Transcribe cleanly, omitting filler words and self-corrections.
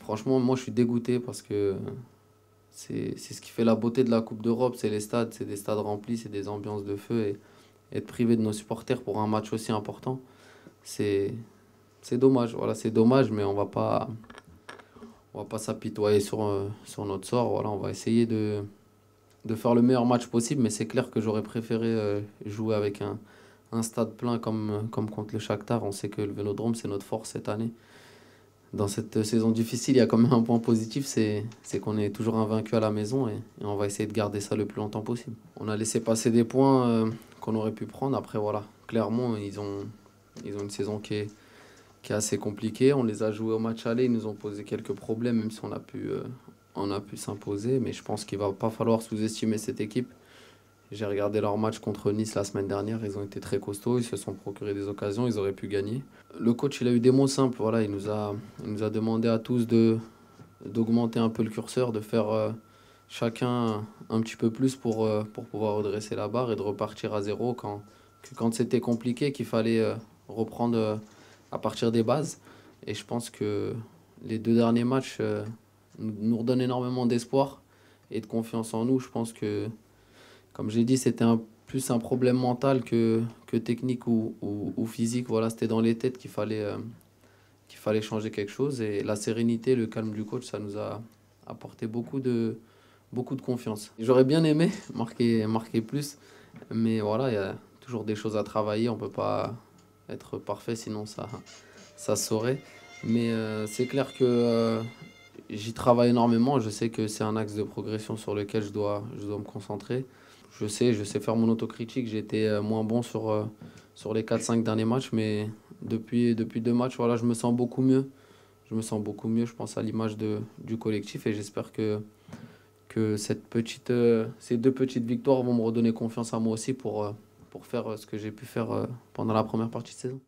franchement, moi je suis dégoûté parce que c'est ce qui fait la beauté de la Coupe d'Europe, c'est les stades, c'est des stades remplis, c'est des ambiances de feu et être privé de nos supporters pour un match aussi important, c'est c'est dommage. Voilà, c'est dommage, mais on va pas s'apitoyer sur notre sort. Voilà, on va essayer de faire le meilleur match possible, mais c'est clair que j'aurais préféré jouer avec un stade plein comme contre le Shakhtar. On sait que le Vélodrome, c'est notre force cette année. Dans cette saison difficile, il y a quand même un point positif, c'est qu'on est toujours invaincu à la maison et on va essayer de garder ça le plus longtemps possible. On a laissé passer des points qu'on aurait pu prendre. Après, voilà, clairement, ils ont une saison qui est assez compliquée. On les a joués au match aller, ils nous ont posé quelques problèmes, même si on a pu s'imposer. Mais je pense qu'il va pas falloir sous-estimer cette équipe. J'ai regardé leur match contre Nice la semaine dernière, ils ont été très costauds, ils se sont procuré des occasions, ils auraient pu gagner. Le coach, il a eu des mots simples, voilà, il nous a demandé à tous d'augmenter un peu le curseur, de faire chacun un petit peu plus pour pouvoir redresser la barre et de repartir à zéro quand c'était compliqué, qu'il fallait reprendre à partir des bases. Et je pense que les deux derniers matchs nous redonnent énormément d'espoir et de confiance en nous. Je pense que comme j'ai dit, c'était plus un problème mental que technique ou physique. Voilà, c'était dans les têtes qu'il fallait changer quelque chose. Et la sérénité, le calme du coach, ça nous a apporté beaucoup de confiance. J'aurais bien aimé marquer plus, mais voilà, il y a toujours des choses à travailler. On ne peut pas être parfait, sinon ça se saurait. Mais c'est clair que j'y travaille énormément. Je sais que c'est un axe de progression sur lequel je dois me concentrer. Je sais faire mon autocritique. J'ai été moins bon sur les 4 5 derniers matchs, mais depuis 2 matchs, voilà, je me sens beaucoup mieux. Je me sens beaucoup mieux, je pense, à l'image du collectif et j'espère que ces 2 petites victoires vont me redonner confiance à moi aussi pour faire ce que j'ai pu faire pendant la première partie de saison.